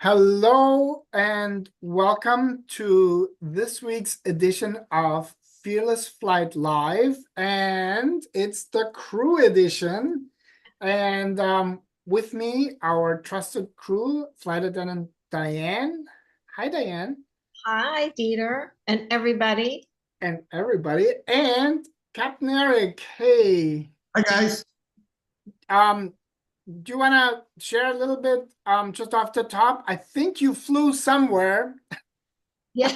Hello and welcome to this week's edition of Fearless Flight Live, and it's the crew edition. And with me, our trusted crew, Flight Attendant Diane. Hi, Diane. Hi, Dieter, and everybody. And everybody, and Captain Eric. Hey. Hi, guys. Um, do you want to share a little bit just off the top? I think you flew somewhere. Yeah,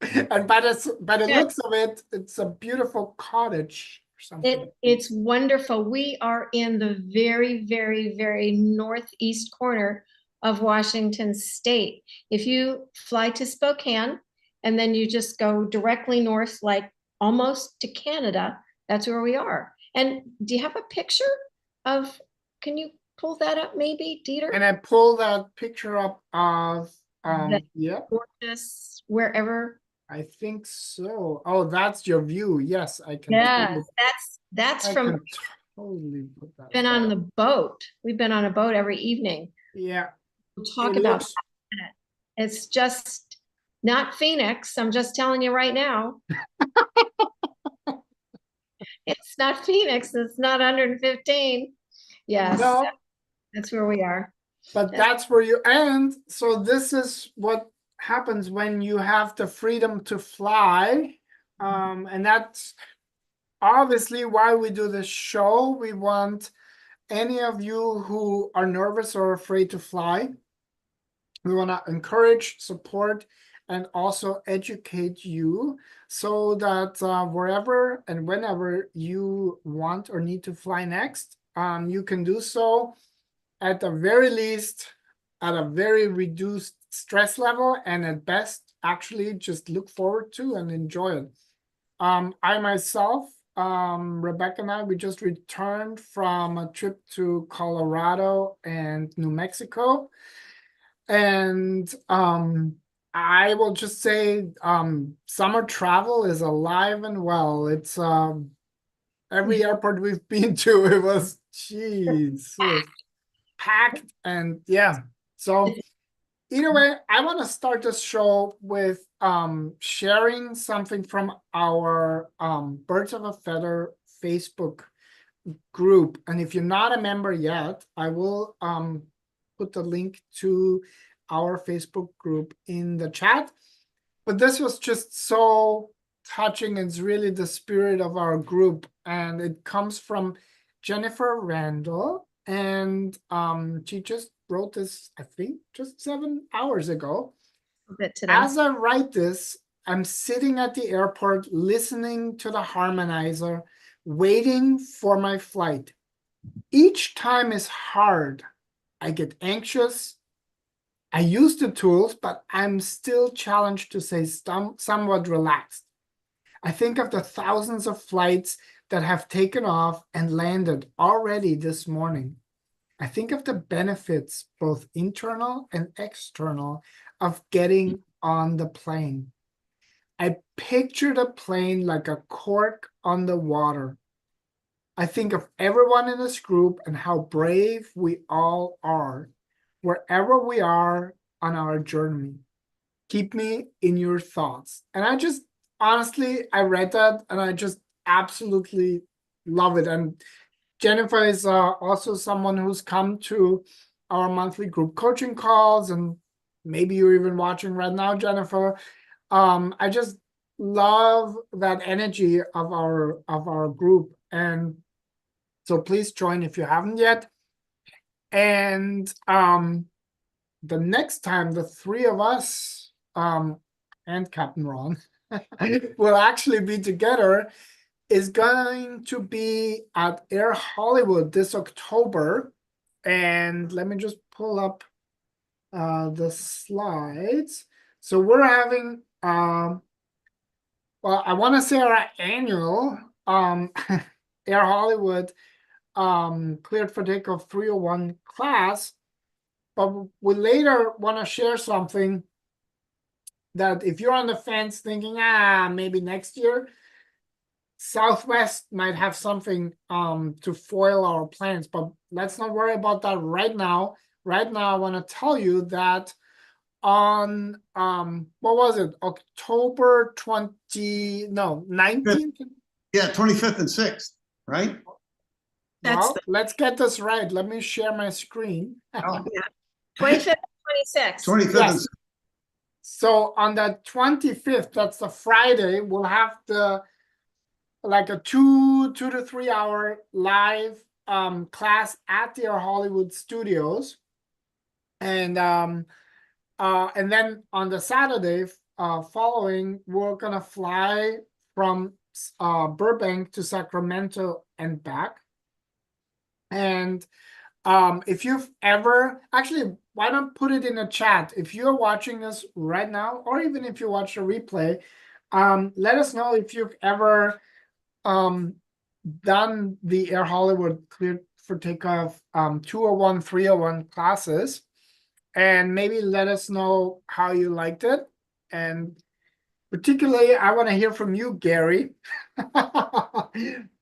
And by the looks of it, it's a beautiful cottage or something. it's wonderful. We are in the very, very, very northeast corner of Washington State. If you fly to Spokane and then you just go directly north, like almost to Canada, that's where we are. And do you have a picture of, can you pull that up maybe, Dieter? And I pulled that picture up of yeah, gorgeous, wherever. I think so. Oh, that's your view. Yes, I can. Yeah, that's I from can totally put that. been on the boat. We've been on a boat every evening. Yeah. We'll talk about that in a minute. It's just not Phoenix. I'm just telling you right now. It's not Phoenix. It's not 115. Yes, No, that's where we are. but that's where you end. So this is what happens when you have the freedom to fly. And that's obviously why we do this show. We want any of you who are nervous or afraid to fly, we want to encourage, support, and also educate you so that wherever and whenever you want or need to fly next, you can do so at the very least at a very reduced stress level, and at best actually just look forward to and enjoy it. I myself, Rebecca and I, we just returned from a trip to Colorado and New Mexico. And I will just say summer travel is alive and well. It's every airport we've been to, it was packed, and yeah. So either way, I want to start this show with sharing something from our Birds of a Feather Facebook group. And if you're not a member yet, I will put the link to our Facebook group in the chat. But this was just so touching. It's really the spirit of our group, and it comes from Jennifer Randall, and she just wrote this, I think, just 7 hours ago. As I write this, I'm sitting at the airport listening to the harmonizer, waiting for my flight. Each time is hard. I get anxious. I use the tools, but I'm still challenged to stay somewhat relaxed. I think of the thousands of flights that have taken off and landed already this morning. I think of the benefits, both internal and external, of getting on the plane. I picture the plane like a cork on the water. I think of everyone in this group and how brave we all are, wherever we are on our journey. Keep me in your thoughts. And I just, honestly, I read that and I just absolutely love it. And Jennifer is also someone who's come to our monthly group coaching calls, and maybe you're even watching right now, Jennifer. I just love that energy of our group, and so please join if you haven't yet. And the next time the three of us and Captain Ron will actually be together is going to be at Air Hollywood this October. And let me just pull up the slides. So we're having well, I want to say our annual Air Hollywood cleared for takeoff 301 class, but we later want to share something that if you're on the fence thinking, maybe next year, Southwest might have something to foil our plans, but let's not worry about that right now. Right now, I want to tell you that on what was it? October 19th? Yeah, 25th and 6th, right? Well, let's get this right. Let me share my screen. Oh, 25th, 26th. 25th and Yes. 6th. So on the 25th, that's the Friday, we'll have like a 2 to 3 hour live class at the Hollywood studios. And then on the Saturday following, we're gonna fly from Burbank to Sacramento and back. And if you've ever, actually, why not put it in the chat? If you're watching this right now, or even if you watch a replay, let us know if you've ever done the Air Hollywood Cleared for Takeoff 201, 301 classes, and maybe let us know how you liked it. And particularly, I want to hear from you, Gary,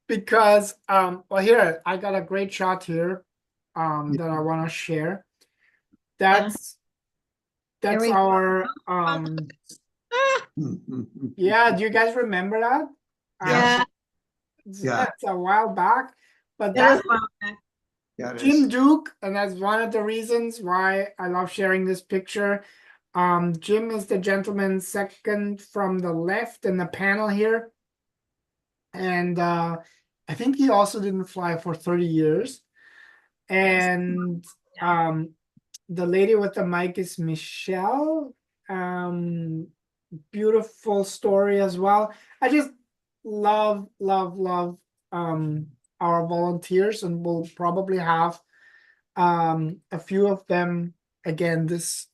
because well, here I got a great shot here that I want to share. That's our yeah. Do you guys remember that? Yeah. That's a while back, but That is that's wild. Yeah, it Jim is. Duke, and that's one of the reasons why I love sharing this picture. Jim is the gentleman second from the left in the panel here, and I think he also didn't fly for 30 years. And the lady with the mic is Michelle. Beautiful story as well. I just love our volunteers, and we'll probably have a few of them again this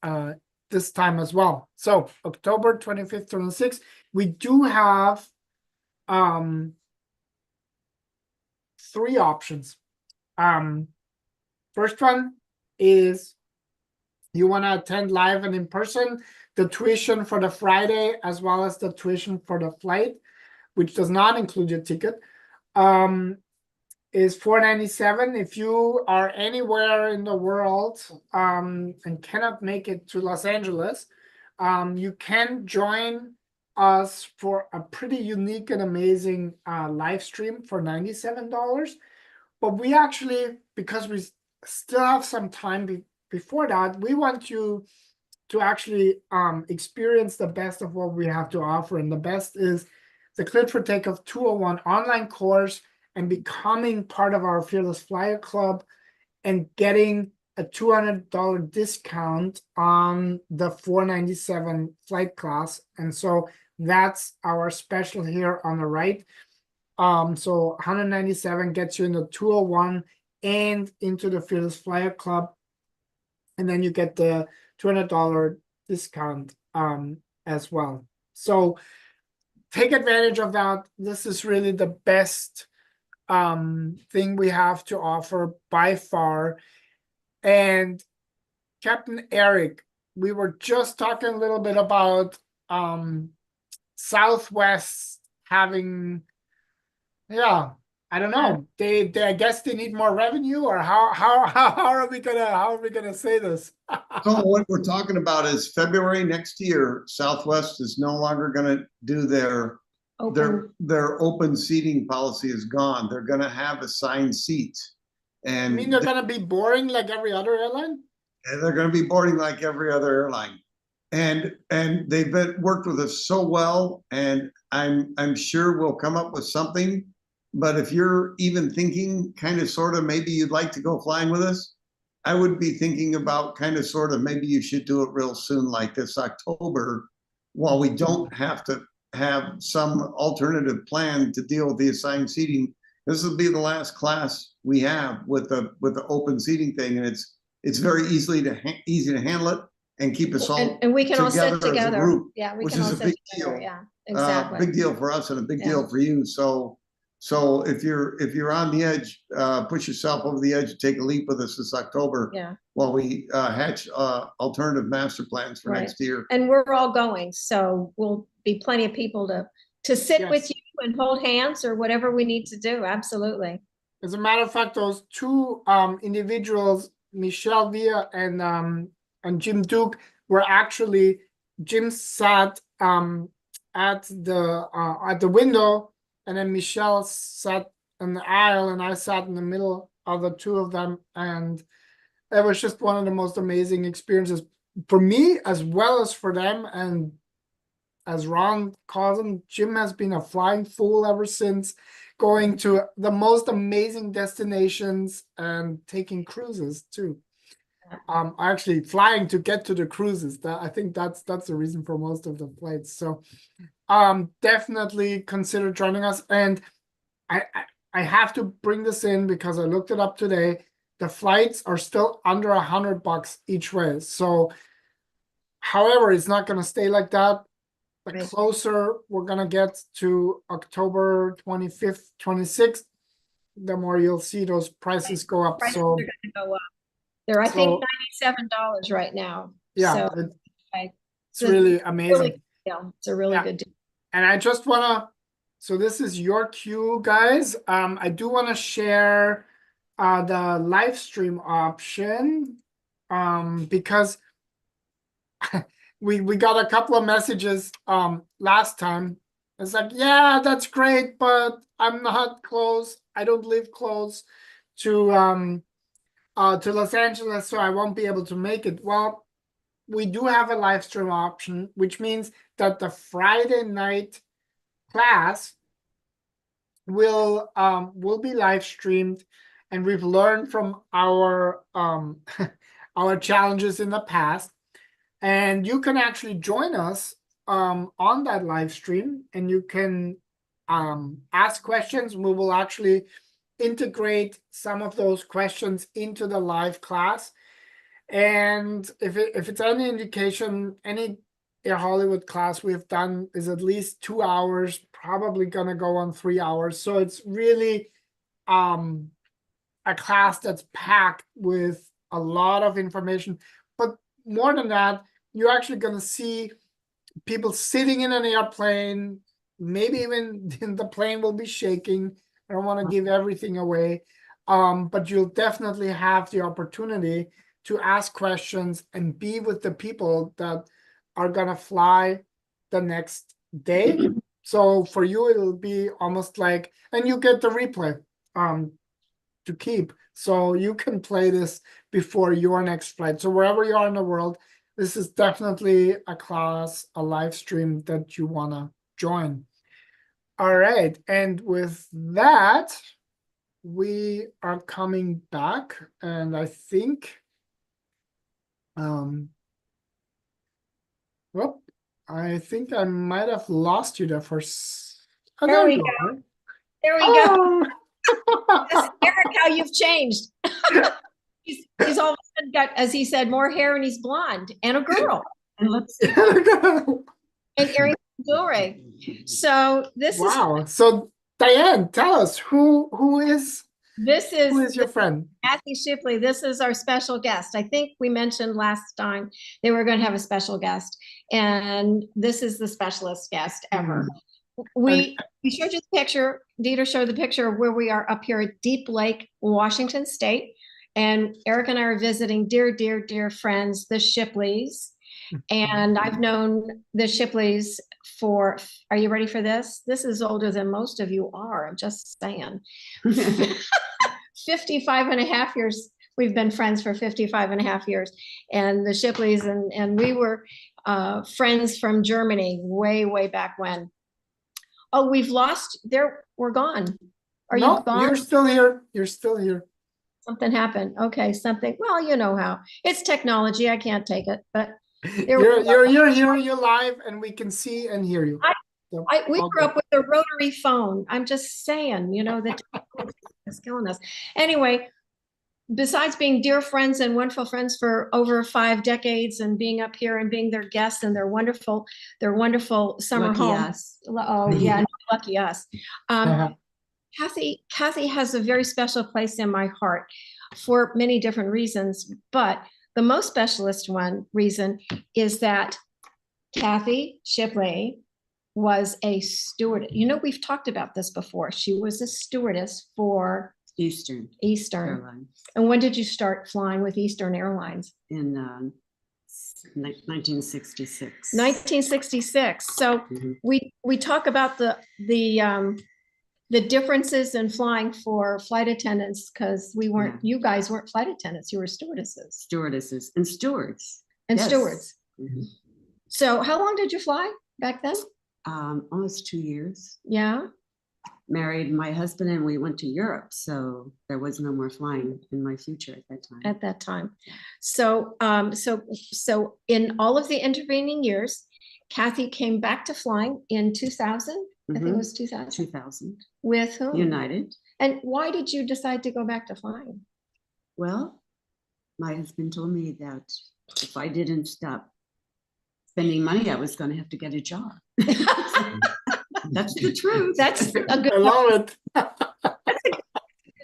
time as well. So October 25th, 26th, we do have 3 options. First one is you want to attend live and in person. The tuition for the Friday as well as the tuition for the flight, which does not include your ticket, is $497. If you are anywhere in the world and cannot make it to Los Angeles, you can join us for a pretty unique and amazing live stream for $97. But we actually, because we still have some time before that, we want you to actually experience the best of what we have to offer. And the best is the Cleared for Takeoff 201 online course, and becoming part of our Fearless Flyer Club and getting a $200 discount on the $497 flight class. And so that's our special here on the right. So $197 gets you in the 201 and into the Fearless Flyer Club. And then you get the $200 discount as well. So take advantage of that. This is really the best thing we have to offer by far. And Captain Eric, we were just talking a little bit about Southwest having, yeah, I don't know. They I guess they need more revenue, or how are we gonna say this? So what we're talking about is February next year, Southwest is no longer going to do their open seating policy is gone. They're going to have assigned seats. And I mean, they're gonna be boring like every other airline? And they're going to be boarding like every other airline. And they've worked with us so well, and I'm sure we'll come up with something. But if you're even thinking kind of sort of maybe you'd like to go flying with us, I would be thinking about kind of sort of maybe you should do it real soon, like this October, while we don't have to have some alternative plan to deal with the assigned seating. This will be the last class we have with the open seating thing, and it's very easy to handle it and keep us all and we can all sit as a together. group, Yeah, we which can is all a sit big together. deal. Yeah, exactly. Big deal for us and a big Yeah. deal for you. So if you're on the edge, push yourself over the edge, take a leap with us this October. Yeah. While we hatch alternative master plans for Right. next year. And we're all going, so we'll be plenty of people to sit Yes. with you and hold hands or whatever we need to do. Absolutely. As a matter of fact, those two individuals, Michelle Villa and Jim Duke, where actually Jim sat at the window, and then Michelle sat in the aisle, and I sat in the middle of the two of them, and it was just one of the most amazing experiences for me as well as for them. And as Ron calls him, Jim has been a flying fool ever since, going to the most amazing destinations and taking cruises too. Actually flying to get to the cruises. I think that's the reason for most of the flights. So definitely consider joining us. And I have to bring this in because I looked it up today. The flights are still under $100 each way. So however, it's not going to stay like that. The Right. closer we're going to get to October 25th, 26th, the more you'll see those prices go up. Prices So are gonna go up. They're, I think, $97 right now. yeah, So it's really amazing. really, yeah, it's a really good deal. And I just want to, so this is your cue, guys. I do want to share the live stream option because we got a couple of messages last time. It's like, yeah, that's great, but I'm not close. I don't live close to Los Angeles, so I won't be able to make it. Well, we do have a live stream option, which means that the Friday night class will be live streamed, and we've learned from our our challenges in the past, and you can actually join us on that live stream, and you can ask questions. We will actually integrate some of those questions into the live class. And if it's any indication, any Air Hollywood class we've done is at least 2 hours, probably gonna go on 3 hours. So it's really a class that's packed with a lot of information. But more than that, you're actually gonna see people sitting in an airplane, maybe even the plane will be shaking. I don't want to give everything away, but you'll definitely have the opportunity to ask questions and be with the people that are gonna fly the next day. So for you, it'll be almost like, and you get the replay to keep, so you can play this before your next flight. So wherever you are in the world, this is definitely a class, a live stream that you wanna join. All right, and with that, we are coming back, and I think well, I think I might have lost you there for oh, There we you go. are. There we Oh. go. Eric, how you've changed. He's all of a sudden got, as he said, more hair, and he's blonde, and a girl. And let's see. And earrings and jewelry. So this wow. So Diane, tell us who is your friend? Kathy Shipley. This is our special guest. I think we mentioned last time they were going to have a special guest, and this is the specialist guest ever. We showed you the picture. Dieter showed the picture of where we are up here at Deep Lake, Washington State. And Eric and I are visiting dear, dear, dear friends, the Shipleys. And I've known the Shipleys for, are you ready for this? This is older than most of you are, I'm just saying. 55 and a half years. We've been friends for 55 and a half years. And the Shipleys, and we were friends from Germany way, way back when. Oh, we've lost, we're gone. Are you gone? You're still here. You're still here. Something happened. Okay, something. Well, you know how. It's technology. I can't take it, but you're here, you're live, and we can see and hear you. We grew up with a rotary phone. I'm just saying, you know, that is killing us. Anyway, besides being dear friends and wonderful friends for over 5 decades, and being up here and being their guests and their wonderful summer lucky home. Us. Oh yeah, lucky us. Kathy has a very special place in my heart for many different reasons, but the most specialist reason is that Kathy Shipley was a stewardess. You know, we've talked about this before. She was a stewardess for Eastern Eastern. Airlines And when did you start flying with Eastern Airlines? in 1966. 1966. So Mhm. we talk about the differences in flying for flight attendants, because you guys weren't flight attendants, you were stewardesses Stewardesses and stewards. and Yes. stewards. Mhm. So how long did you fly back then? Almost 2 years. Yeah. Married my husband and we went to Europe. So there was no more flying in my future at that time. At that time. So so in all of the intervening years, Kathy came back to flying in 2000. I think it was 2000. 2000. With whom? United. And why did you decide to go back to flying? Well, my husband told me that if I didn't stop spending money, I was going to have to get a job. That's the truth. That's a good I love it.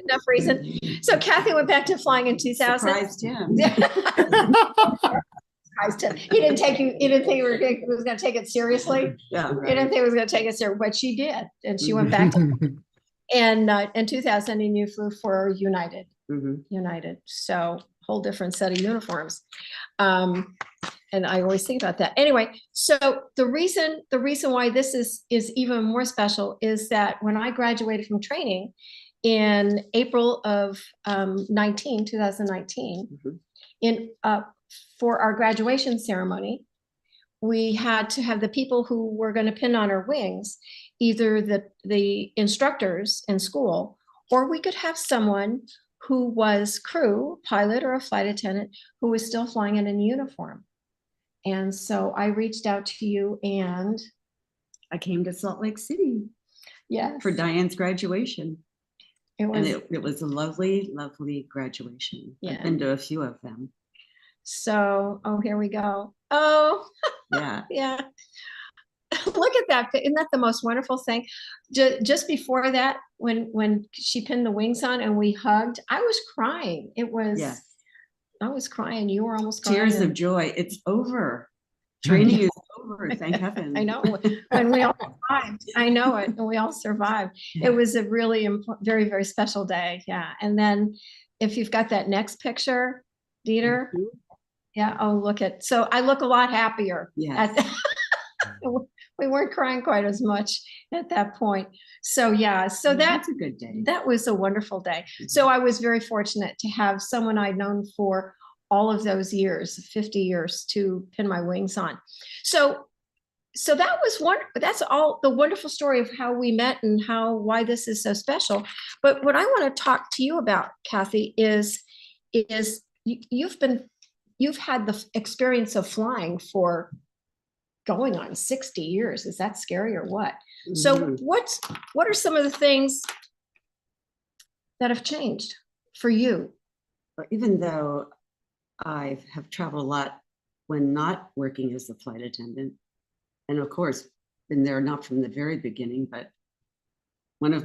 enough reason. So Kathy went back to flying in 2000. Surprised him. Surprised him. He didn't think he was going to take it seriously. Yeah, He didn't think he was going to take it seriously, but she did. And she went back to, and in 2000, and you flew for United. Mhm. United. So whole different set of uniforms. And I always think about that. Anyway, so the reason why this is even more special is that when I graduated from training in April of 2019, Mhm. For our graduation ceremony, we had to have the people who were going to pin on our wings, either the instructors in school, or we could have someone who was crew, pilot, or a flight attendant who was still flying in a uniform. And so I reached out to you, and I came to Salt Lake City yes, for Diane's graduation. it was. And it was a lovely, lovely graduation. Yeah. I've been to a few of them. So, here we go. Oh, Yeah. yeah. Look at that. Isn't that the most wonderful thing? Just before that, when she pinned the wings on and we hugged, I was crying. It was, Yes. I was crying. You were almost crying. Tears of joy. It's over. Training is over. Thank heaven. I know. When we all survived. I know it. And we all survived. Yeah. It was a really very, very special day. Yeah. And then if you've got that next picture, Dieter. Mhm. Yeah. Oh, so I look a lot happier. Yes. We weren't crying quite as much at that point. So yeah, so That's a good day. that was a wonderful day. So I was very fortunate to have someone I'd known for all of those years, 50 years, to pin my wings on. So that was that's all the wonderful story of how we met and why this is so special. But what I want to talk to you about, Kathy, is you've had the experience of flying for going on 60 years. Is that scary or what? So Mhm. what are some of the things that have changed for you? But even though I have traveled a lot when not working as a flight attendant, and of course, been there not from the very beginning, but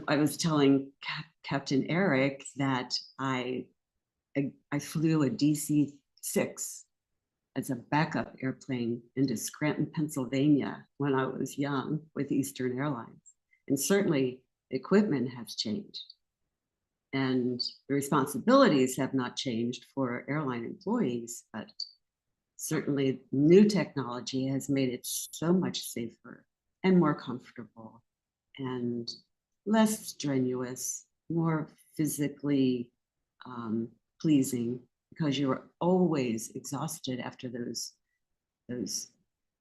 I was telling Captain Eric that I flew a DC-6 as a backup airplane into Scranton, Pennsylvania when I was young with Eastern Airlines. And certainly equipment has changed. And the responsibilities have not changed for airline employees, but certainly new technology has made it so much safer and more comfortable and less strenuous, more physically pleasing, because you're always exhausted after those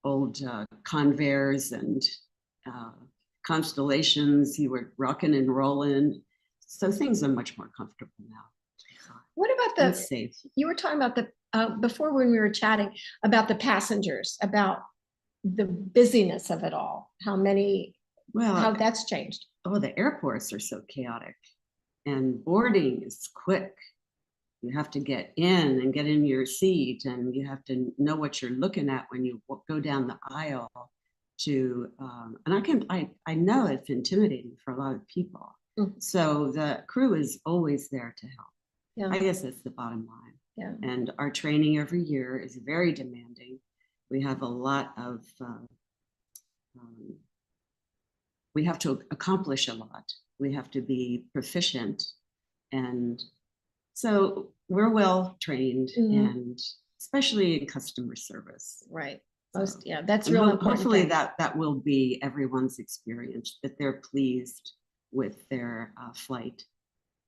old Convairs and Constellations. You were rocking and rolling. So things are much more comfortable now. What about And safe. you were talking about before when we were chatting about the passengers, about the busyness of it all, how that's changed. Oh, the airports are so chaotic and boarding is quick. You have to get in and get in your seat, and you have to know what you're looking at when you go down the aisle and I know it's intimidating for a lot of people. Mm. So the crew is always there to help. Yeah. I guess that's the bottom line. Yeah. And our training every year is very demanding. We have a lot of, we have to accomplish a lot. We have to be proficient. And so we're well trained, Mhm. and especially in customer service. Right. So, Most, yeah, that's and real important. hopefully thing. that will be everyone's experience, that they're pleased with their flight,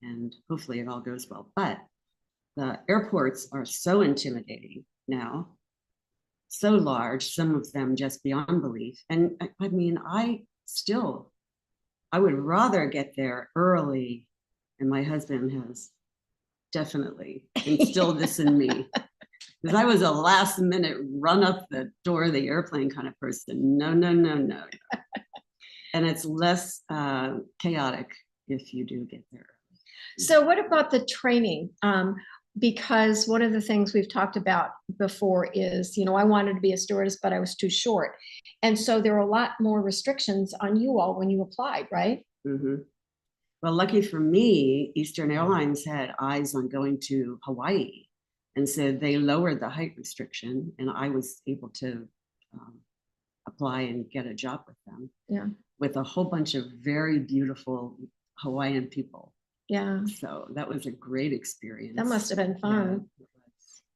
and hopefully it all goes well. But the airports are so intimidating now, so large, some of them just beyond belief. And I mean, I would rather get there early, and my husband has definitely instilled this in me. Because I was a last minute run up the door of the airplane kind of person. No, no, no, no. And it's less chaotic if you do get there. So what about the training? Because one of the things we've talked about before is, you know, I wanted to be a stewardess, but I was too short. And so there were a lot more restrictions on you all when you applied, right? Mm-hmm. Well, lucky for me, Eastern Airlines had eyes on going to Hawaii. And so they lowered the height restriction, and I was able to apply and get a job with them. Yeah. With a whole bunch of very beautiful Hawaiian people. Yeah. So that was a great experience. That must have been fun. Yeah,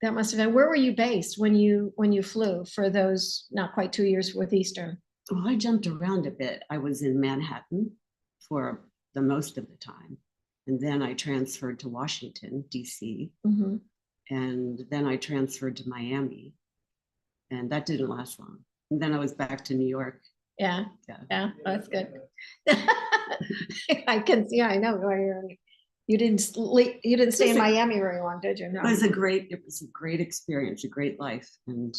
that must have been. Where were you based when you flew for those not quite 2 years with Eastern? Well, I jumped around a bit. I was in Manhattan for the most of the time. And then I transferred to Washington, DC. Mm-hmm. And then I transferred to Miami. And that didn't last long. And then I was back to New York. Yeah. That's good. I can see. I know. You didn't stay in Miami very long, did you? No. It was a great experience, a great life, and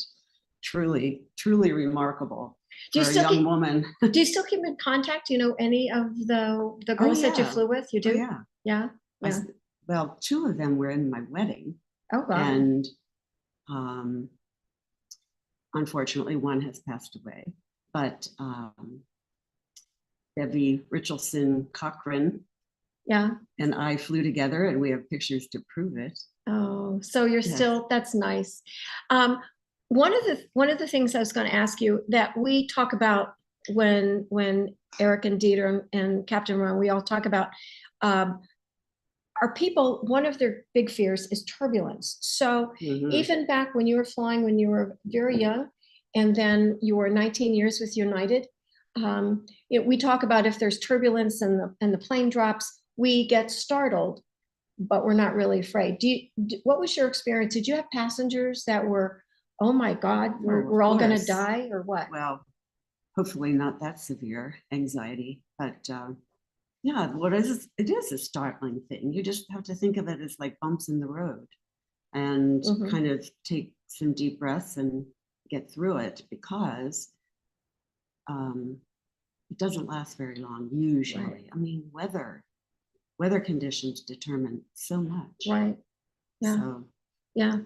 truly remarkable for a young woman. Do you still keep in contact? You know any of the girls that you flew with? You do? Oh, yeah. Yeah. Well, two of them were in my wedding. Oh, wow. And unfortunately, one has passed away. But Debbie Richardson Cochran, and I flew together, and we have pictures to prove it. Oh, so you're still, that's nice. One of the things I was going to ask you that we talk about when Eric and Dieter and Captain Ron, we all talk about our people, one of their big fears is turbulence. So even back when you were flying, when you were very young, and then you were 19 years with United, we talk about if there's turbulence and the plane drops, we get startled, but we're not really afraid. What was your experience? Did you have passengers that were, oh my God, we're all going to die, or what? Well, hopefully not that severe anxiety, but yeah, it is a startling thing. You just have to think of it as like bumps in the road, and kind of take some deep breaths and get through it, because it doesn't last very long usually. Right. I mean, weather conditions determine so much. Right. Yeah. So, yeah.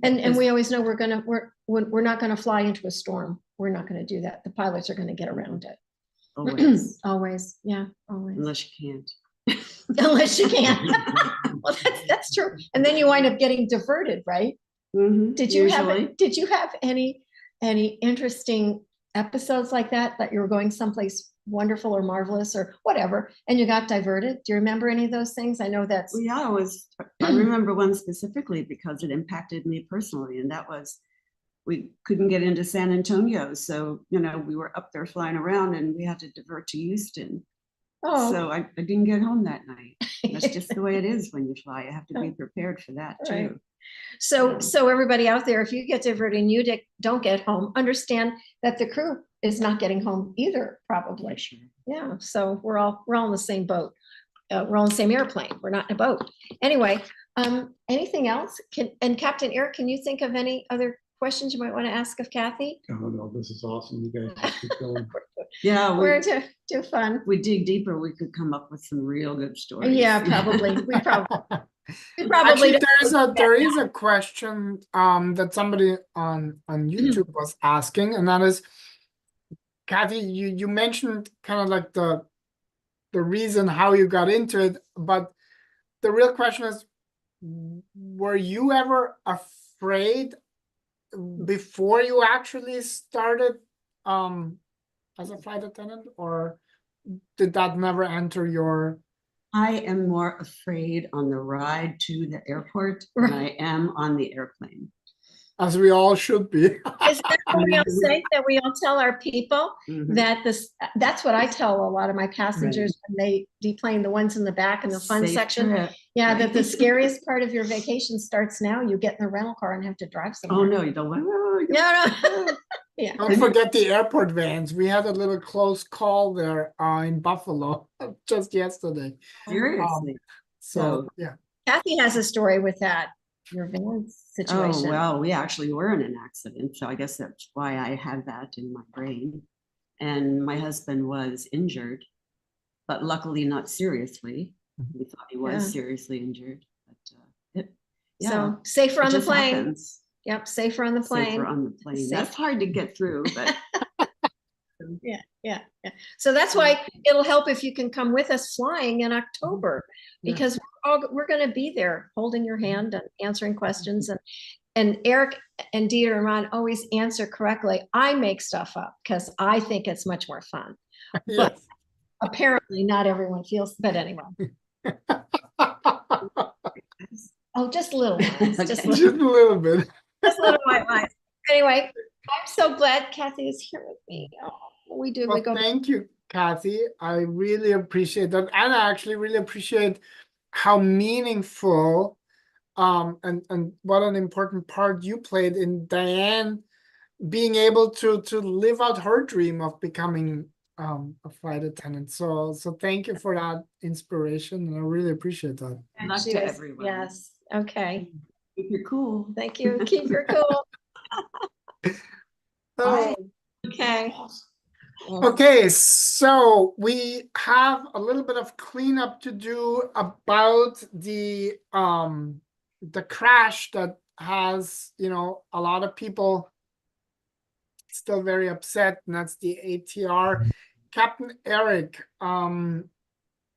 And we always know we're not going to fly into a storm. We're not going to do that. The pilots are going to get around it. Always. Always. Yeah. Always. Unless you can't. Unless you can't. Well, that's true. And then you wind up getting diverted, right? Did you have any interesting episodes like that you were going someplace wonderful or marvelous or whatever, and you got diverted? Do you remember any of those things? I know that's. Well, yeah, I remember one specifically because it impacted me personally, and that was, we couldn't get into San Antonio, so we were up there flying around, and we had to divert to Houston. Oh. So I didn't get home that night. That's just the way it is when you fly. You have to be prepared for that too. Right. So everybody out there, if you get diverted and you don't get home, understand that the crew is not getting home either, probably. Sure. Yeah. So we're all in the same boat. We're all in the same airplane. We're not in a boat. Anyway, anything else? And Captain Eric, can you think of any other questions you might want to ask of Kathy? Oh no, this is awesome. You guys just keep going. Yeah, we're too fun. If we dig deeper, we could come up with some real good stories. Yeah, probably. We probably. Actually, there is a question that somebody on YouTube was asking, and that is, Kathy, you mentioned kind of like the reason how you got into it, but the real question is, were you ever afraid before you actually started as a flight attendant, or did that never enter your? I am more afraid on the ride to the airport than I am on the airplane. as we all should be. Is that what we all say, that we all tell our people Mhm. that that's what I tell a lot of my passengers when they deplane, the ones in the back in the fun Safe section. trip. Yeah, Right. that the scariest part of your vacation starts now. You get in the rental car and have to drive somewhere. Oh, no, you don't want. No, no. Yeah. Don't forget the airport vans. We had a little close call there in Buffalo just yesterday. Seriously. So yeah. Kathy has a story with that, your van situation. Oh, well, we actually were in an accident, so I guess that's why I had that in my brain. And my husband was injured, but luckily not seriously. We thought he was Yeah. seriously injured, but yeah, So safer it on the just plane. happens. Yep, safer on the plane. Safer on the plane. Safe. That's hard to get through, but Yeah. So that's why it'll help if you can come with us flying in October, Yeah. because we're going to be there holding your hand and answering questions. And Eric and Dieter and Ron always answer correctly. I make stuff up because I think it's much more fun. But Yes. apparently not everyone feels, but anyway. Oh, just little ones. Just Okay. Just a little bit. little white lies. Anyway, I'm so glad Kathy is here with me. Oh, we do. Well, We go. thank you, Kathy. I really appreciate that. And I actually really appreciate how meaningful and what an important part you played in Diane being able to live out her dream of becoming a flight attendant. So thank you for that inspiration, and I really appreciate that. luck She to was- everyone. Yes. Okay. If you're cool. Thank you. Keep her cool. Oh, Okay. okay, so we have a little bit of cleanup to do about the crash that has, a lot of people still very upset, and that's the ATR. Captain Eric,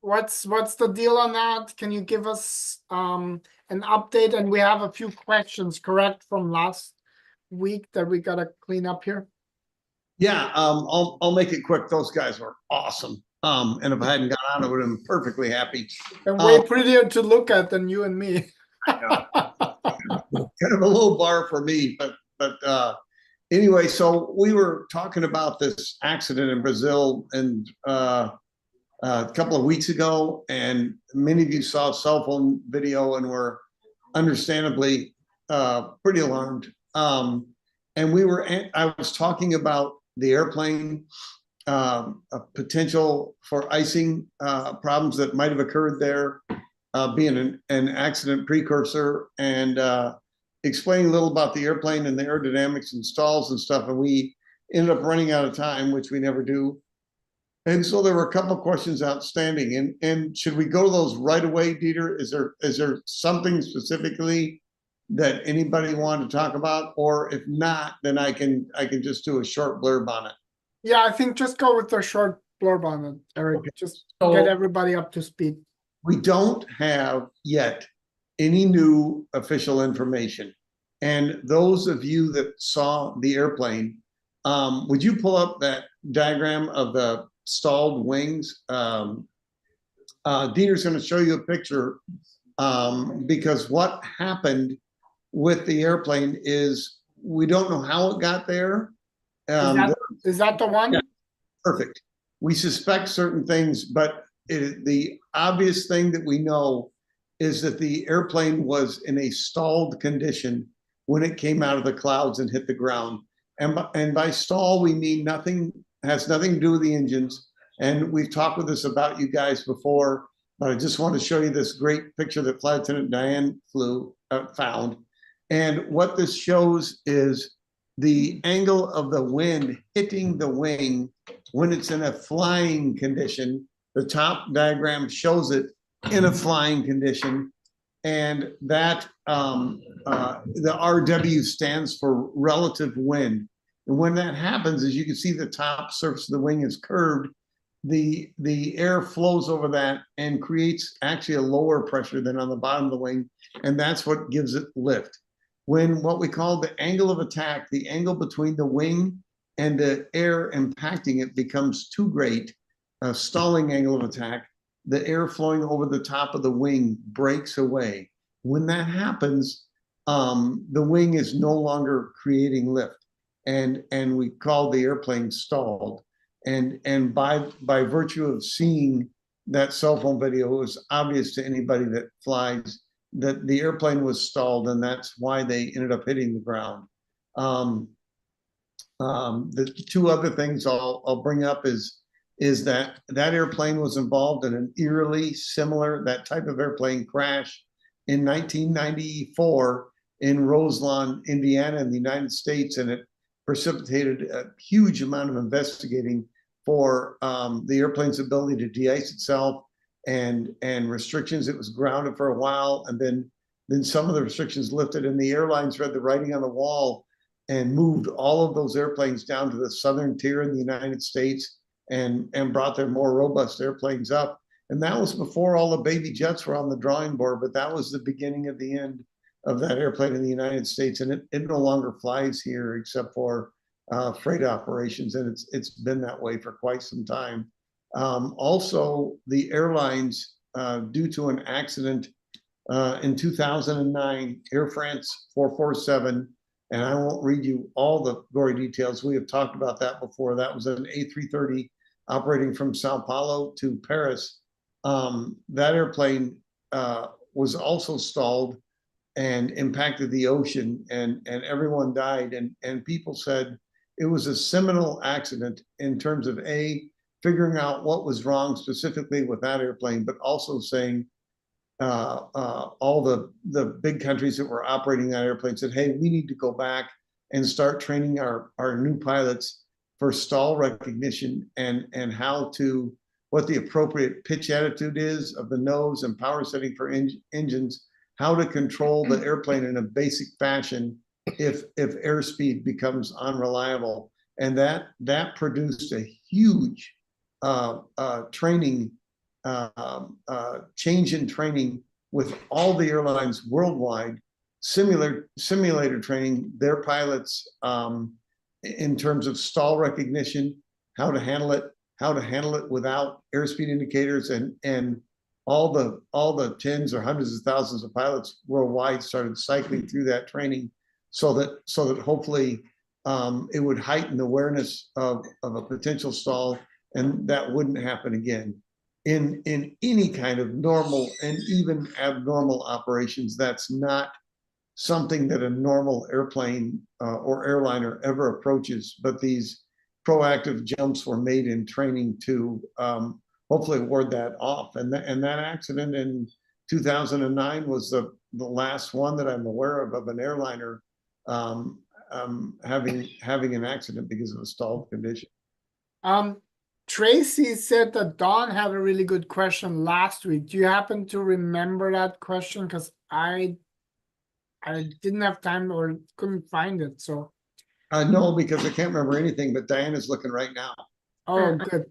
what's the deal on that? Can you give us an update? And we have a few questions, correct, from last week that we gotta clean up here. Yeah, I'll make it quick. Those guys were awesome. And if I hadn't got on, I would have been perfectly happy. And way prettier to look at than you and me. Kind of a low bar for me, but anyway, so we were talking about this accident in Brazil and a couple of weeks ago, and many of you saw cell phone video and were understandably pretty alarmed. And I was talking about the airplane, a potential for icing problems that might have occurred there, being an accident precursor, and explaining a little about the airplane and the aerodynamics and stalls and stuff. And we ended up running out of time, which we never do. And so there were a couple of questions outstanding. And should we go to those right away, Dieter? Is there something specifically that anybody wanted to talk about? Or if not, then I can just do a short blurb on it. Yeah, I think just go with the short blurb on it, Eric. Okay. Just So- get everybody up to speed. We don't have yet any new official information. And those of you that saw the airplane, would you pull up that diagram of the stalled wings? Dieter's going to show you a picture, because what happened with the airplane is we don't know how it got there. Is that the one? Yeah. Perfect. We suspect certain things, but the obvious thing that we know is that the airplane was in a stalled condition when it came out of the clouds and hit the ground. And by stall, we mean has nothing to do with the engines. And we've talked with this about you guys before, but I just want to show you this great picture that Flight Attendant Diane found. And what this shows is the angle of the wind hitting the wing when it's in a flying condition. The top diagram shows it in a flying condition. And that the RW stands for relative wind. And when that happens, as you can see, the top surface of the wing is curved. The air flows over that and creates actually a lower pressure than on the bottom of the wing. And that's what gives it lift. When what we call the angle of attack, the angle between the wing and the air impacting it becomes too great, a stalling angle of attack, the air flowing over the top of the wing breaks away. When that happens, the wing is no longer creating lift, and we called the airplane stalled. And by virtue of seeing that cell phone video, it was obvious to anybody that flies that the airplane was stalled, and that's why they ended up hitting the ground. The two other things I'll bring up is that airplane was involved in an eerily similar, that type of airplane crash in 1994 in Roselawn, Indiana, in the United States, and it precipitated a huge amount of investigating for the airplane's ability to de-ice itself and restrictions. It was grounded for a while, and then some of the restrictions lifted, and the airlines read the writing on the wall and moved all of those airplanes down to the southern tier in the United States and brought their more robust airplanes up. And that was before all the baby jets were on the drawing board, but that was the beginning of the end of that airplane in the United States. And it no longer flies here except for freight operations, and it's been that way for quite some time. Also, the airlines, due to an accident in 2009, Air France 447, and I won't read you all the gory details. We have talked about that before. That was an A330 operating from Sao Paulo to Paris. That airplane was also stalled and impacted the ocean, and everyone died. And people said it was a seminal accident in terms of figuring out what was wrong specifically with that airplane, but also saying all the big countries that were operating that airplane said, hey, we need to go back and start training our new pilots for stall recognition and what the appropriate pitch attitude is of the nose and power setting for engines, how to control the airplane in a basic fashion if airspeed becomes unreliable. And that produced a huge training change in training with all the airlines worldwide, simulator training their pilots in terms of stall recognition, how to handle it without airspeed indicators, and all the tens or hundreds of thousands of pilots worldwide started cycling through that training so that hopefully it would heighten awareness of a potential stall, and that wouldn't happen again. In any kind of normal and even abnormal operations, that's not something that a normal airplane or airliner ever approaches. But these proactive jumps were made in training to hopefully ward that off. And that accident in 2009 was the last one that I'm aware of an airliner having an accident because of a stalled condition. Tracy said that Dawn had a really good question last week. Do you happen to remember that question? Because I didn't have time or couldn't find it. So no, because I can't remember anything, but Diane is looking right now. oh, good.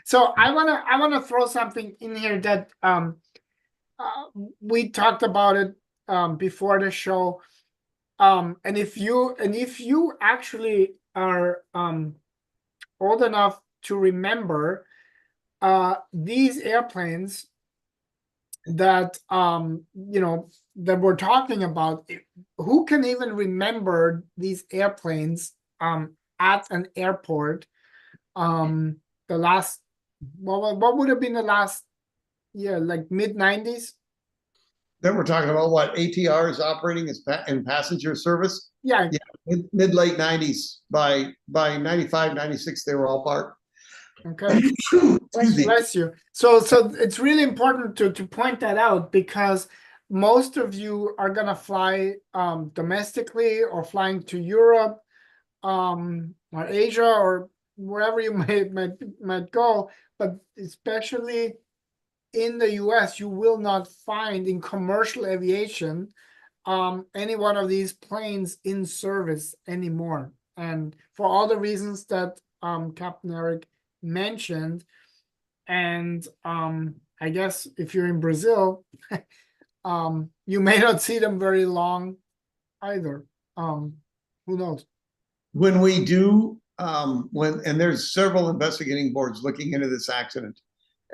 So I wanna throw something in here that we talked about it before the show. And if you actually are old enough to remember these airplanes that that we're talking about, who can even remember these airplanes at an airport? The last what would have been the last year, like mid-90s? Then we're talking about what ATRs operating in passenger service. Yeah, mid late 90s. By 95, 96, they were all parked. okay. Bless you. So it's really important to point that out, because most of you are gonna fly domestically or flying to Europe or Asia or wherever you might go, but especially in the US, you will not find in commercial aviation any one of these planes in service anymore. And for all the reasons that Captain Eric mentioned. And I guess if you're in Brazil, you may not see them very long either. Who knows? When we do, and there's several investigating boards looking into this accident,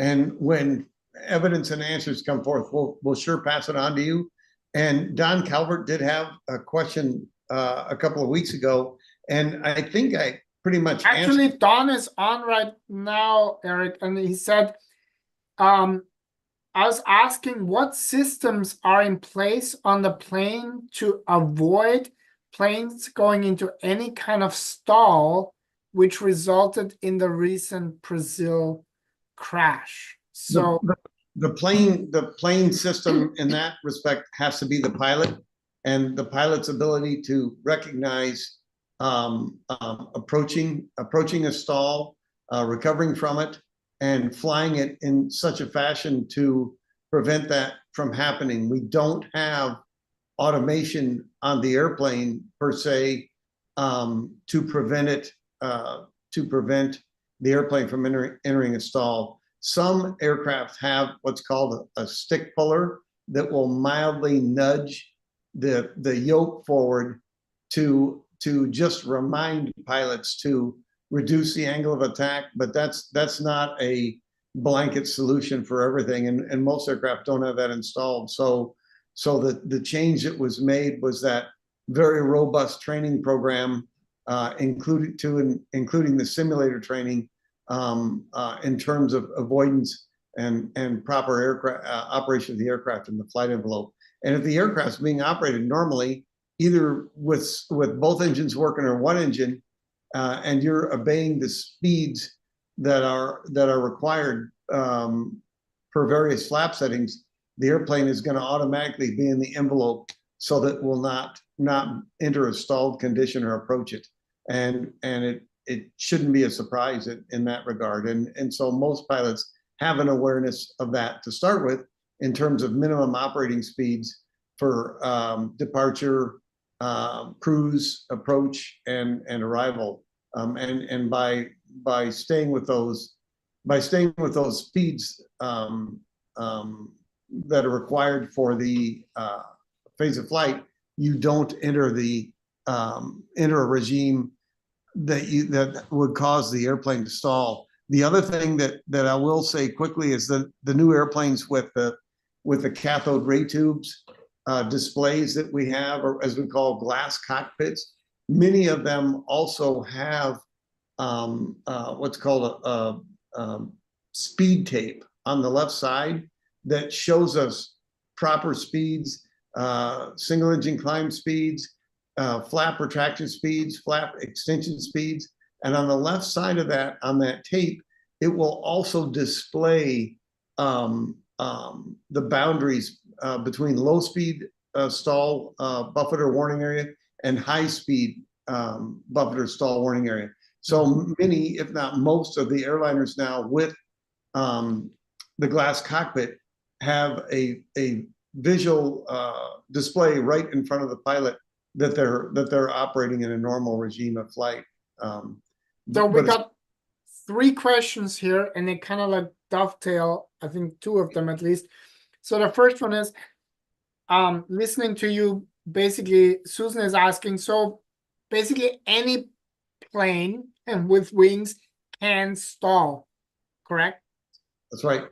and when evidence and answers come forth, we'll sure pass it on to you. And Don Calvert did have a question a couple of weeks ago, and I think I pretty much answered. Actually, Don is on right now, Eric, and he said, I was asking what systems are in place on the plane to avoid planes going into any kind of stall, which resulted in the recent Brazil crash. So The plane system in that respect has to be the pilot, and the pilot's ability to recognize approaching a stall, recovering from it, and flying it in such a fashion to prevent that from happening. We don't have automation on the airplane per se to prevent the airplane from entering a stall. Some aircraft have what's called a stick puller that will mildly nudge the yoke forward to just remind pilots to reduce the angle of attack, but that's not a blanket solution for everything, and most aircraft don't have that installed. So the change that was made was that very robust training program, including the simulator training, in terms of avoidance and proper aircraft operation of the aircraft in the flight envelope. And if the aircraft's being operated normally, either with both engines working or one engine, and you're obeying the speeds that are required per various flap settings, the airplane is going to automatically be in the envelope so that it will not enter a stalled condition or approach it. And it shouldn't be a surprise in that regard. And so most pilots have an awareness of that to start with in terms of minimum operating speeds for departure, cruise, approach, and arrival. And by staying with those speeds that are required for the phase of flight, you don't enter a regime that would cause the airplane to stall. The other thing that I will say quickly is that the new airplanes with the cathode ray tubes displays that we have, or as we call glass cockpits, many of them also have what's called a speed tape on the left side that shows us proper speeds, single engine climb speeds, flap retraction speeds, flap extension speeds. And on the left side of that, on that tape, it will also display the boundaries between low speed stall buffet or warning area and high speed buffet or stall warning area. So many, if not most, of the airliners now with the glass cockpit have a visual display right in front of the pilot that they're operating in a normal regime of flight. So we got 3 questions here, and they kind of like dovetail, I think 2 of them at least. So the first one is, listening to you, basically, Susan is asking, so basically any plane and with wings can stall, correct? That's right.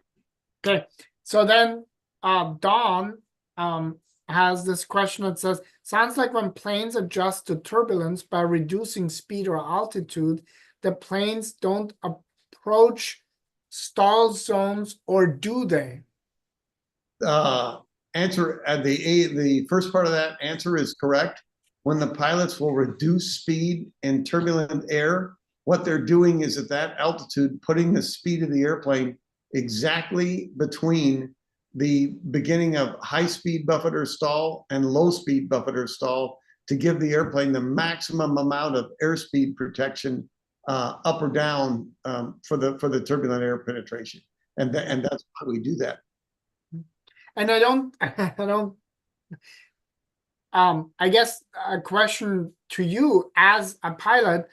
Okay, so then Dawn has this question that says, sounds like when planes adjust to turbulence by reducing speed or altitude, the planes don't approach stall zones, or do they? Answer at the first part of that answer is correct. When the pilots will reduce speed in turbulent air, what they're doing is at that altitude, putting the speed of the airplane exactly between the beginning of high-speed buffet or stall and low-speed buffet or stall to give the airplane the maximum amount of airspeed protection up or down for the turbulent air penetration, and that's why we do that. And I guess a question to you as a pilot,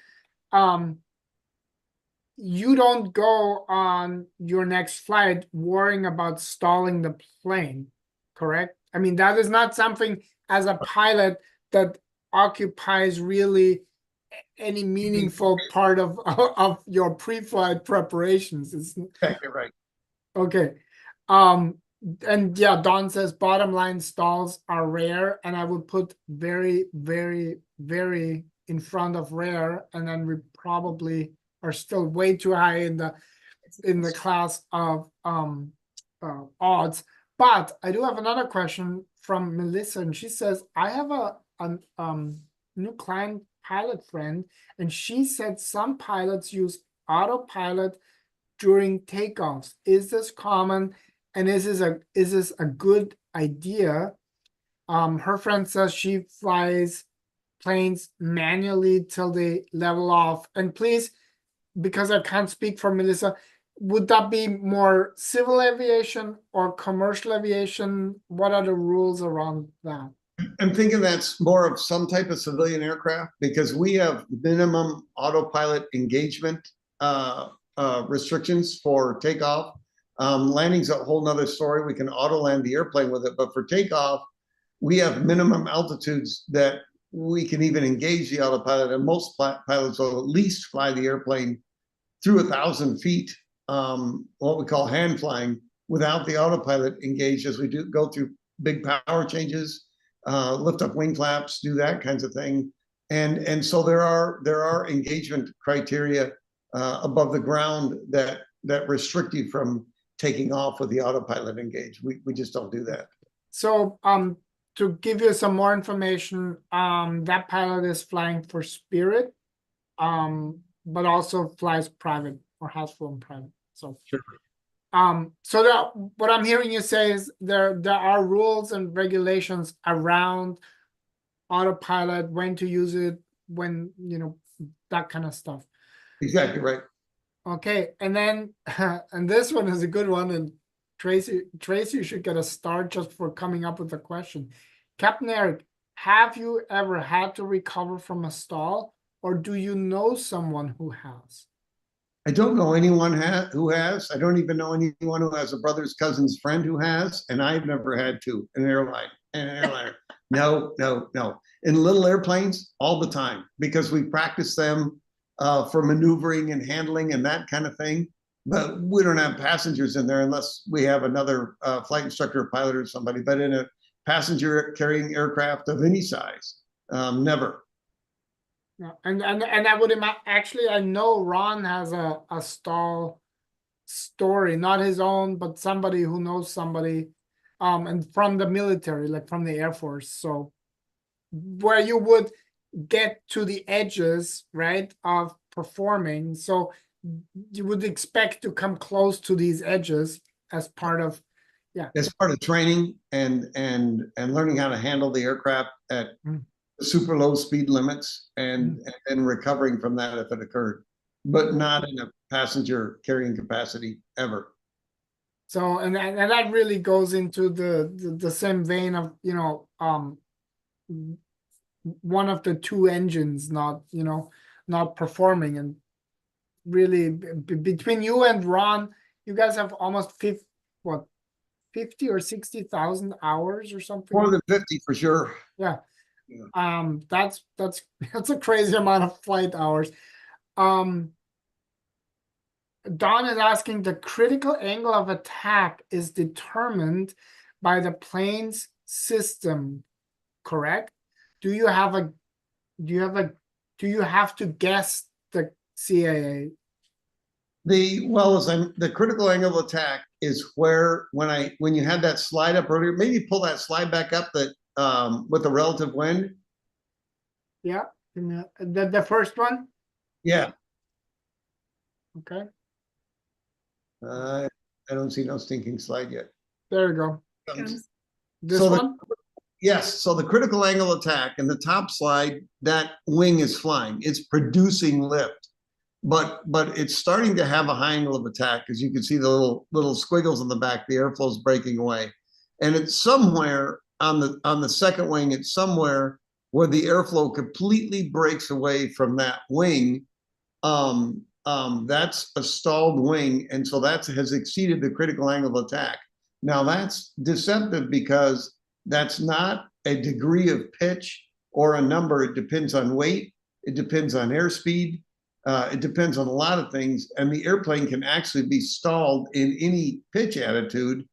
you don't go on your next flight worrying about stalling the plane, correct? I mean, that is not something as a pilot that occupies really any meaningful part of your pre-flight preparations. It's Exactly right. okay. And yeah, Don says bottom line stalls are rare, and I would put very, very, very in front of rare, and then we probably are still way too high in the class of odds. But I do have another question from Melissa, and she says, I have a new client pilot friend, and she said some pilots use autopilot during takeoffs. Is this common? And is this a good idea? Her friend says she flies planes manually till they level off. And please, because I can't speak for Melissa, would that be more civil aviation or commercial aviation? What are the rules around that? I'm thinking that's more of some type of civilian aircraft because we have minimum autopilot engagement restrictions for takeoff. Landing's a whole nother story. We can auto land the airplane with it, but for takeoff, we have minimum altitudes that we can even engage the autopilot, and most pilots will at least fly the airplane through 1,000 feet, what we call hand flying, without the autopilot engaged as we do go through big power changes, lift up wing flaps, do that kinds of thing. And so there are engagement criteria above the ground that restrict you from taking off with the autopilot engaged. We just don't do that. So to give you some more information, that pilot is flying for Spirit, but also flies private or has flown private. So sure. So that what I'm hearing you say is there are rules and regulations around autopilot, when to use it, when, that kind of stuff. Exactly right. Okay, and then and this one is a good one, and Tracy should get a star just for coming up with a question. Captain Eric, have you ever had to recover from a stall, or do you know someone who has? I don't know anyone who has. I don't even know anyone who has a brother's cousin's friend who has, and I've never had to an airliner. No. In little airplanes, all the time, because we practice them for maneuvering and handling and that kind of thing. But we don't have passengers in there unless we have another flight instructor, pilot, or somebody. But in a passenger carrying aircraft of any size, never. Yeah, and I would imagine, actually, I know Ron has a stall story, not his own, but somebody who knows somebody, and from the military, like from the Air Force. So where you would get to the edges, right, of performing. So you would expect to come close to these edges as part of, as part of training and learning how to handle the aircraft at super low speed limits and recovering from that if it occurred, but not in a passenger carrying capacity ever. So and that really goes into the same vein of one of the two engines not performing. And really between you and Ron, you guys have almost 50 or 60,000 hours or something. More than 50 for sure. Yeah. That's a crazy amount of flight hours. Don is asking, the critical angle of attack is determined by the plane's system, correct? Do you have to guess the CAA? The critical angle of attack is where when you had that slide up earlier, maybe pull that slide back up that with the relative wind. Yeah, the first one. Yeah. Okay. I don't see no stinking slide yet. There you go. This so one? Yes. So the critical angle attack in the top slide, that wing is flying. It's producing lift, but it's starting to have a high angle of attack. As you can see, the little squiggles in the back, the airflow is breaking away, and it's somewhere on the second wing. It's somewhere where the airflow completely breaks away from that wing. That's a stalled wing, and so that has exceeded the critical angle of attack. Now that's deceptive because that's not a degree of pitch or a number. It depends on weight. It depends on airspeed. It depends on a lot of things, and the airplane can actually be stalled in any pitch attitude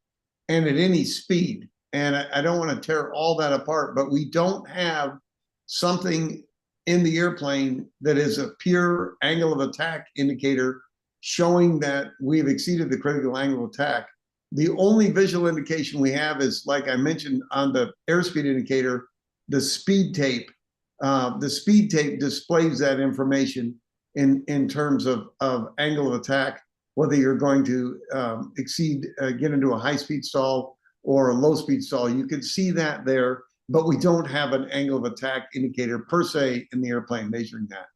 and at any speed. And I don't want to tear all that apart, but we don't have something in the airplane that is a pure angle of attack indicator showing that we've exceeded the critical angle of attack. The only visual indication we have is, like I mentioned on the airspeed indicator, the speed tape. The speed tape displays that information in terms of angle of attack, whether you're going to get into a high-speed stall or a low-speed stall. You can see that there, but we don't have an angle of attack indicator per se in the airplane measuring that.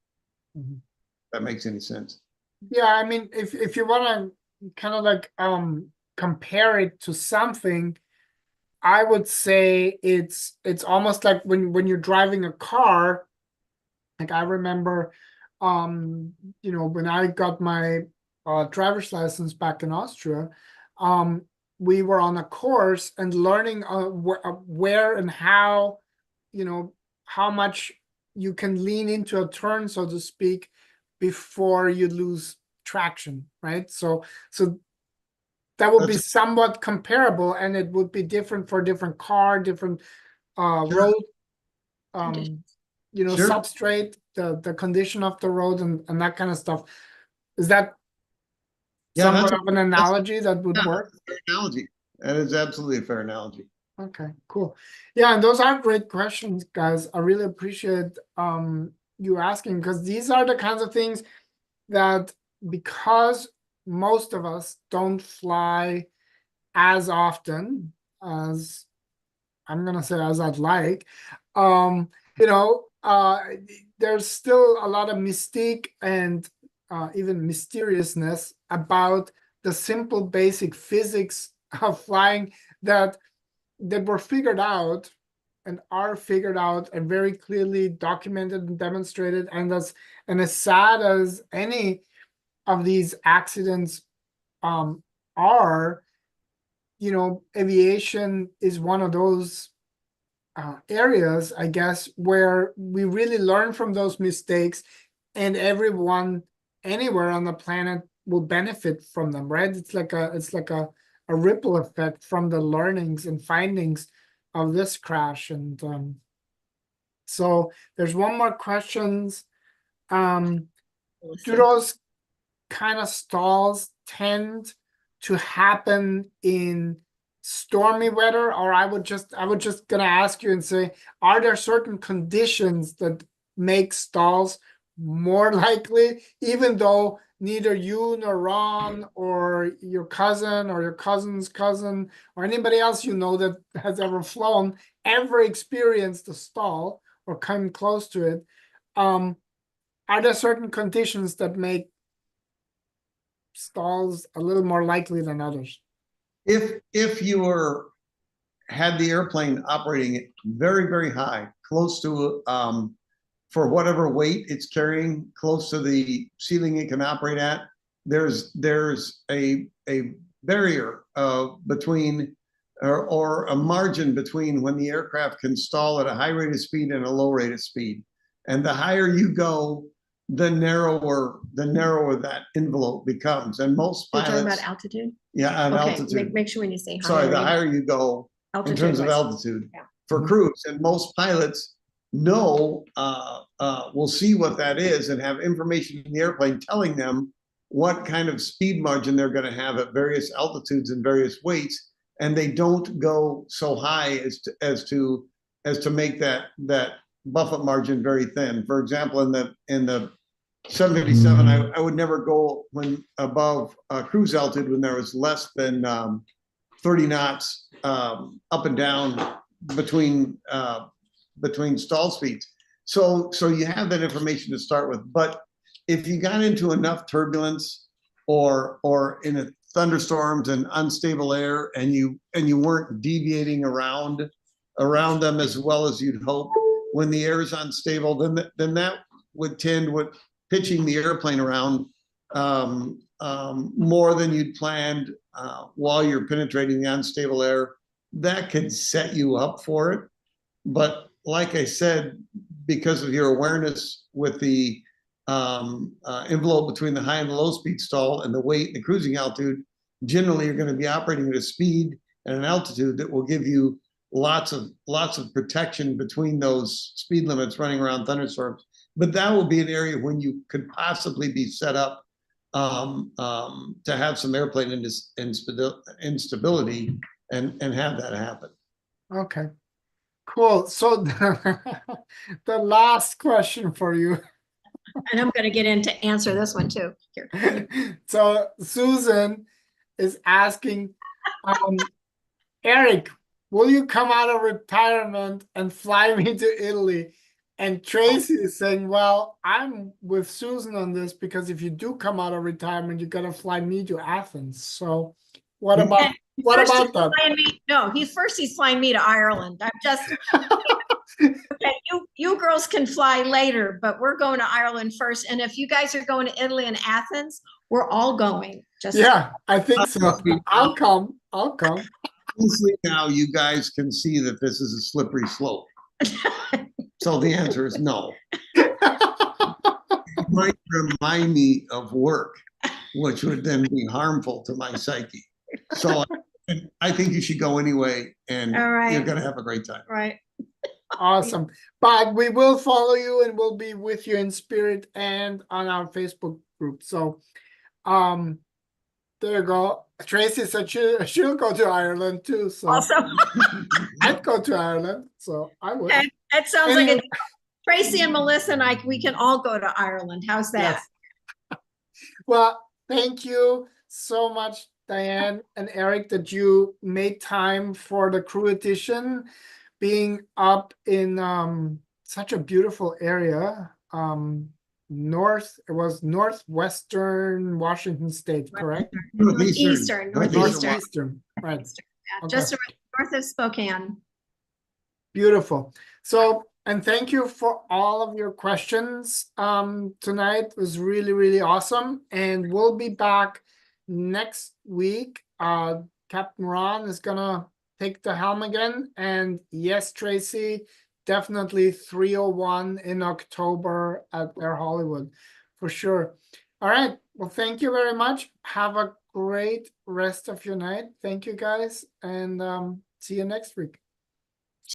Mhm. That makes any sense. Yeah, I mean, if you want to kind of like compare it to something, I would say it's almost like when you're driving a car. Like I remember, you know, when I got my driver's license back in Austria, we were on a course and learning where and how, you know, how much you can lean into a turn, so to speak, before you lose traction, right? So that would be somewhat comparable, and it would be different for different car, different road, you know, Sure. substrate, the condition of the road, and that kind of stuff. Is that somewhat of an analogy that would work? Fair analogy. That is absolutely a fair analogy. Okay, cool. Yeah, and those are great questions, guys. I really appreciate you asking, because these are the kinds of things that, because most of us don't fly as often as, I'm gonna say, as I'd like, you know, there's still a lot of mystique and even mysteriousness about the simple basic physics of flying that were figured out and are figured out and very clearly documented and demonstrated. And as sad as any of these accidents are, you know, aviation is one of those areas, I guess, where we really learn from those mistakes, and everyone anywhere on the planet will benefit from them, right? It's like a ripple effect from the learnings and findings of this crash. And so there's one more questions. Do those kind of stalls tend to happen in stormy weather? Or I would just gonna ask you and say, are there certain conditions that make stalls more likely, even though neither you nor Ron or your cousin or your cousin's cousin or anybody else you know that has ever flown ever experienced a stall or come close to it? Are there certain conditions that make stalls a little more likely than others? If you had the airplane operating very, very high, close to for whatever weight it's carrying, close to the ceiling it can operate at, there's a barrier between or a margin between when the aircraft can stall at a high rate of speed and a low rate of speed. And the higher you go, the narrower that envelope becomes. And most pilots— You're talking about altitude? Yeah, on Okay, altitude. make sure when you say higher. Sorry, the higher you go in terms of Altitude-wise. altitude Yeah. for cruise, and most pilots know, will see what that is and have information in the airplane telling them what kind of speed margin they're going to have at various altitudes and various weights, and they don't go so high as to make that buffet margin very thin. For example, in the 757, I would never go above cruise altitude when there was less than 30 knots up and down between stall speeds. So you have that information to start with. But if you got into enough turbulence or in a thunderstorms and unstable air, and you weren't deviating around them as well as you'd hope, when the air is unstable, then that would tend with pitching the airplane around more than you'd planned while you're penetrating the unstable air. That could set you up for it. But like I said, because of your awareness with the envelope between the high and the low speed stall and the weight and the cruising altitude, generally you're going to be operating at a speed at an altitude that will give you lots of protection between those speed limits running around thunderstorms. But that will be an area when you could possibly be set up to have some airplane instability and have that happen. Okay, cool. So the last question for you. And I'm gonna get in to answer this one too. Here. So Susan is asking, Eric, will you come out of retirement and fly me to Italy? And Tracy is saying, well, I'm with Susan on this because if you do come out of retirement, you gotta fly me to Athens. So what about First he's that? flying me- No, he's flying me to Ireland. I'm just, okay, you girls can fly later, but we're going to Ireland first. And if you guys are going to Italy and Athens, we're all going. Just Yeah, I think so. I'll come. Obviously now you guys can see that this is a slippery slope. So the answer is no. It might remind me of work, which would then be harmful to my psyche. So I think you should go anyway, and All right. you're going to have a great time. right. Awesome. But we will follow you and we'll be with you in spirit and on our Facebook group. So there you go. Tracy said she'll go to Ireland too. So Awesome. I'd go to Ireland. So I would. Okay, that sounds like Anyway. Tracy and Melissa and I, we can all go to Ireland. How's that? Yes. Well, thank you so much, Diane and Eric, that you made time for the crew edition, being up in such a beautiful area. It was northwestern Washington State, correct? Northeastern. Northeastern, right. Yeah, Okay. just north of Spokane. Beautiful. So, and thank you for all of your questions tonight. It was really, really awesome. And we'll be back next week. Capt Ron is gonna take the helm again. And yes, Tracy, definitely 301 in October at Air Hollywood for sure. All right. Well, thank you very much. Have a great rest of your night. Thank you guys, and see you next week.